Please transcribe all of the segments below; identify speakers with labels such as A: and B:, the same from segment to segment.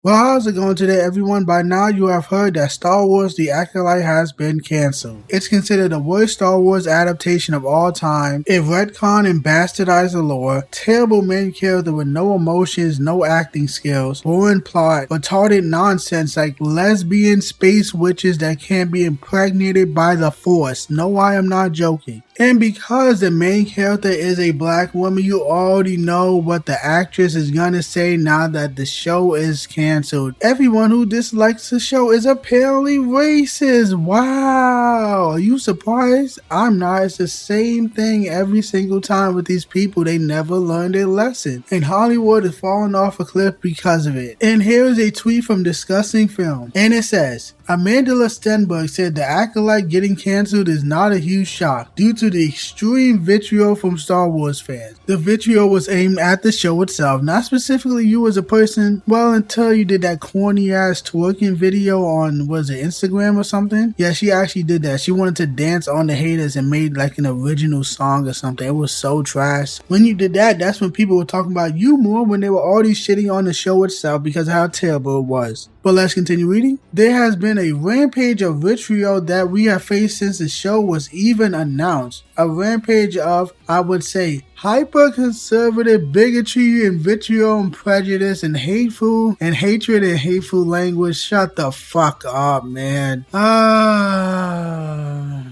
A: Well, how's it going today, everyone? By now, you have heard that Star Wars The Acolyte has been cancelled. It's considered the worst Star Wars adaptation of all time. It retconned and bastardized the lore, terrible main character with no emotions, no acting skills, boring plot, retarded nonsense like lesbian space witches that can't be impregnated by the Force. No, I am not joking. And because the main character is a black woman, you already know what the actress is gonna say now that the show is cancelled. Everyone who dislikes the show is apparently racist. Wow. Are you surprised? I'm not. It's the same thing every single time with these people. They never learn their lesson. And Hollywood is falling off a cliff because of it. And here is a tweet from Discussing Film. And it says, Amanda Stenberg said the Acolyte getting cancelled is not a huge shock due to the extreme vitriol from Star Wars fans. The vitriol was aimed at the show itself, not specifically you as a person. Well, until you did that corny ass twerking video on, was it Instagram or something? Yeah, she actually did that. She wanted to dance on the haters and made like an original song or something. It was so trash. When you did that, that's when people were talking about you more, when they were already shitting on the show itself because of how terrible it was. But let's continue reading. There has been a rampage of vitriol that we have faced since the show was even announced. A rampage of, I would say, hyper-conservative bigotry and vitriol and prejudice and hateful and hatred and hateful language. Shut the fuck up, man.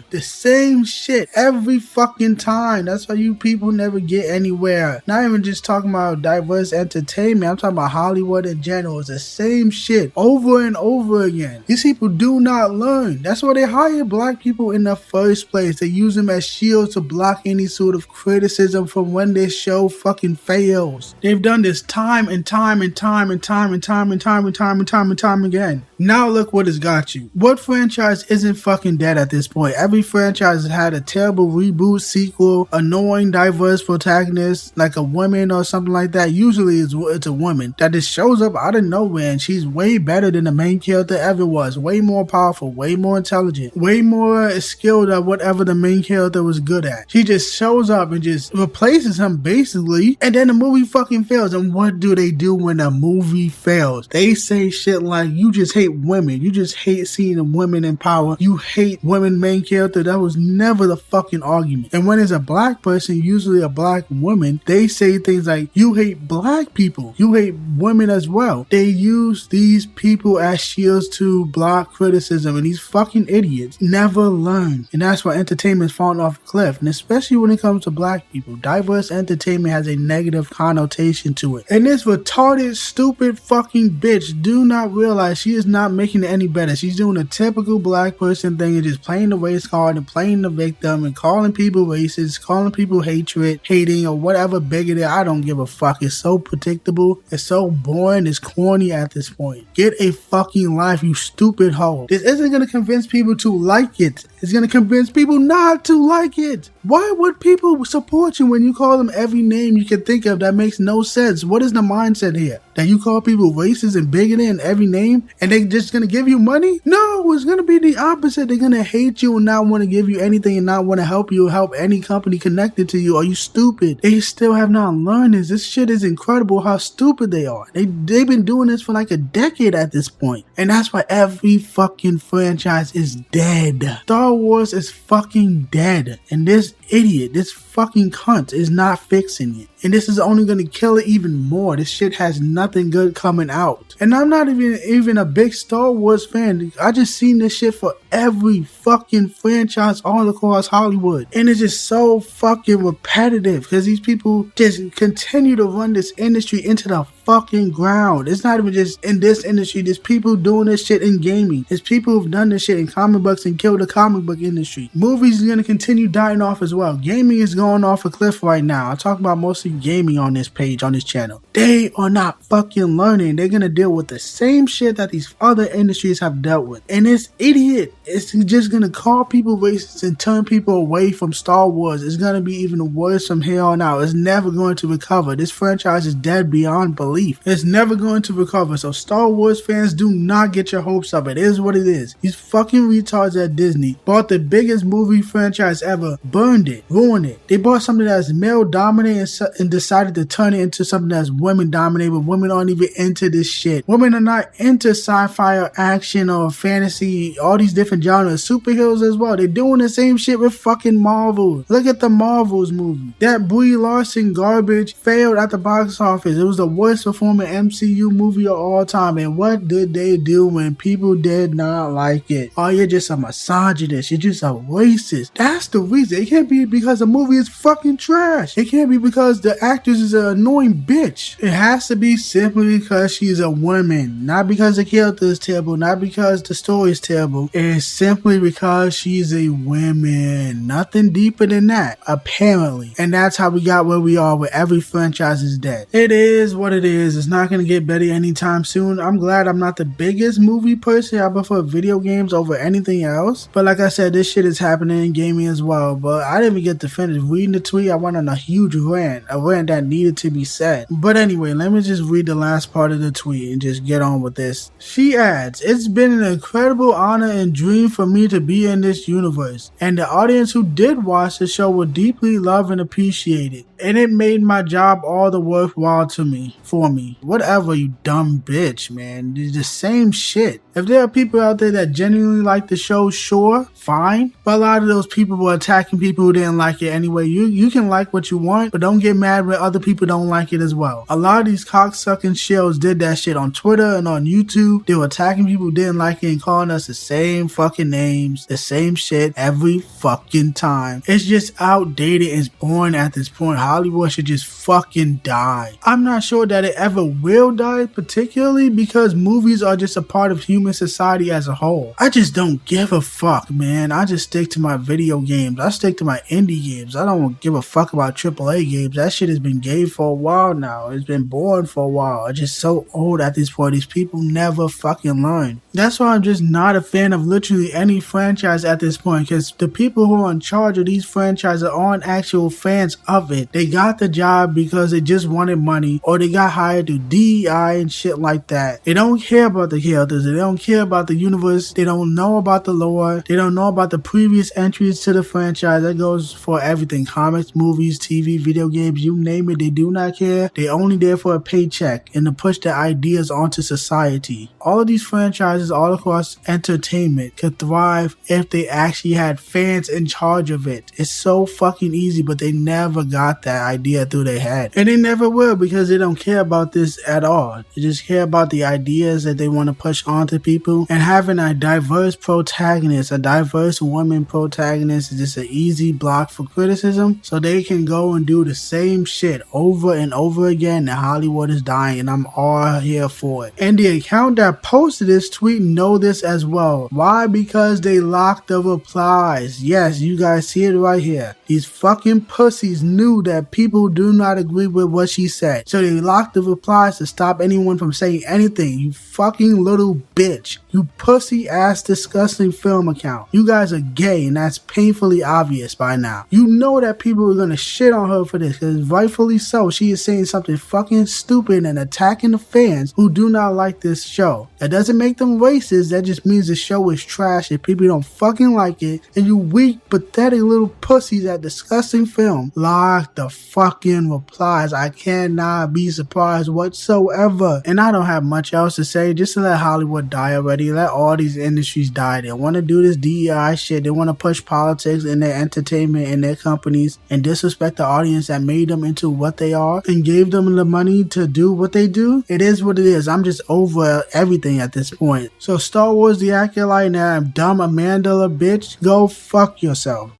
A: The same shit every fucking time. That's why you people never get anywhere. Not even just talking about diverse entertainment. I'm talking about Hollywood in general. It's the same shit over and over again. These people do not learn. That's why they hire black people in the first place. They use them as shields to block any sort of criticism from when this show fucking fails. They've done this time and time and time and time and time and time and time and time and time again. Now look what it's got you. What franchise isn't fucking dead at this point? Every franchise has had a terrible reboot, sequel, annoying diverse protagonist like a woman or something like that. Usually it's a woman that just shows up out of nowhere and she's way better than the main character ever was. Way more powerful, way more intelligent, way more skilled at whatever the main character was good at. She just shows up and just replaces him basically, and then the movie fucking fails. And what do they do when a movie fails? They say shit like, you just hate women. You just hate seeing women in power. You hate women main character. That was never the fucking argument. And when it's a black person, usually a black woman, they say things like, you hate black people. You hate women as well. They use these people as shields to block criticism, and these fucking idiots never learn. And that's why entertainment's falling off a cliff. And especially when it comes to black people, diverse entertainment has a negative connotation to it. And this retarded, stupid fucking bitch do not realize she is not making it any better. She's doing a typical black person thing and just playing the race card and playing the victim and calling people racist, calling people hating or whatever bigoted. I don't give a fuck. It's so predictable. It's so boring. It's corny at this point. Get a fucking life, you stupid hoe. This isn't going to convince people to like it. It's going to convince people not to like it. Why would people support you when you call them every name you can think of? That makes no sense. What is the mindset here? That you call people racist and bigoted in every name and they just going to give you money? No, it's going to be the opposite. They're going to hate you and not want to give you anything and not want to help you or help any company connected to you. Are you stupid? They still have not learned this. This shit is incredible how stupid they are. They've been doing this for like a decade at this point. And that's why every fucking franchise is dead. Star Wars is fucking dead. And this idiot, this fucking cunt is not fixing it. And this is only going to kill it even more. This shit has nothing good coming out. And I'm not even a big Star Wars fan. I just seen this shit for every fucking franchise all across Hollywood. And it's just so fucking repetitive because these people just continue to run this industry into the fucking ground. It's not even just in this industry. There's people doing this shit in gaming. There's people who've done this shit in comic books and killed the comic book industry. Movies are going to continue dying off as well. Gaming is going off a cliff right now. I talk about mostly gaming on this page, on this channel. They are not fucking learning. They're going to deal with the same shit that these other industries have dealt with. And this idiot is just going to call people racist and turn people away from Star Wars. It's going to be even worse from here on out. It's never going to recover. This franchise is dead beyond belief. It's never going to recover. So Star Wars fans, do not get your hopes up. It is what it is. These fucking retards at Disney bought the biggest movie franchise ever, burned ruined it. They bought something that's male dominated and decided to turn it into something that's women dominated, but women aren't even into this shit. Women are not into sci-fi or action or fantasy, all these different genres, superheroes as well. They're doing the same shit with fucking Marvel. Look at the Marvels movie. That Brie Larson garbage failed at the box office. It was the worst performing MCU movie of all time. And what did they do when people did not like it? Oh, you're just a misogynist. You're just a racist. That's the reason. It can't be because the movie is fucking trash. It can't be because the actress is an annoying bitch. It has to be simply because she's a woman. Not because the character is terrible. Not because the story is terrible. It's simply because she's a woman. Nothing deeper than that, apparently. And that's how we got where we are with every franchise is dead. It is what it is. It's not going to get better anytime soon. I'm glad I'm not the biggest movie person. I prefer video games over anything else. But like I said, this shit is happening in gaming as well. But I didn't even get to finish reading the tweet. I went on a huge rant. A rant that needed to be said. But anyway, let me just read the last part of the tweet and just get on with this. She adds, "It's been an incredible honor and dream for me to be in this universe. And the audience who did watch the show will deeply love and appreciate it. And it made my job all the worthwhile for me. Whatever, you dumb bitch, man. It's the same shit. If there are people out there that genuinely like the show, sure, fine. But a lot of those people were attacking people who didn't like it anyway. You can like what you want, but don't get mad when other people don't like it as well. A lot of these cocksucking shells did that shit on Twitter and on YouTube. They were attacking people who didn't like it and calling us the same fucking names, the same shit every fucking time. It's just outdated and it's boring at this point. Hollywood should just fucking die. I'm not sure that it ever will die, particularly because movies are just a part of human society as a whole. I just don't give a fuck, man. I just stick to my video games. I stick to my indie games. I don't give a fuck about AAA games. That shit has been gay for a while now. It's been boring for a while. It's just so old at this point. These people never fucking learn. That's why I'm just not a fan of literally any franchise at this point, because the people who are in charge of these franchises aren't actual fans of it. They got the job because they just wanted money, or they got hired through DEI and shit like that. They don't care about the characters. They don't care about the universe. They don't know about the lore. They don't know about the previous entries to the franchise. That goes for everything. Comics, movies, TV, video games, you name it. They do not care. They only there for a paycheck and to push their ideas onto society. All of these franchises all across entertainment could thrive if they actually had fans in charge of it. It's so fucking easy, but they never got that idea through their head. And they never will, because they don't care about this at all. They just care about the ideas that they want to push onto people. And having a diverse protagonist, a diverse woman protagonist, is just an easy block for criticism. So they can go and do the same shit over and over again, and Hollywood is dying, and I'm all here for it. And the account that posted this tweet know this as well. Why? Because they locked the replies. Yes, you guys see it right here. These fucking pussies knew that people do not agree with what she said. So they locked the replies to stop anyone from saying anything. You fucking little bitch. You pussy ass disgusting film account. You guys are gay, and that's painfully obvious by now. You know that people are gonna shit on her for this, because rightfully so. She is saying something fucking stupid and attacking the fans who do not like this show. That doesn't make them racist. That just means the show is trash and people don't fucking like it. And you weak, pathetic little pussies at disgusting film lock the fucking replies. I cannot be surprised whatsoever. And I don't have much else to say. Just to let Hollywood die already. Let all these industries die. They want to do this DEI shit. They want to push politics in their entertainment and their companies and disrespect the audience that made them into what they are and gave them the money to do what they do. It is what it is. I'm just over everything at this point. So Star Wars The Acolyte and that dumb Amanda bitch, go fuck yourself.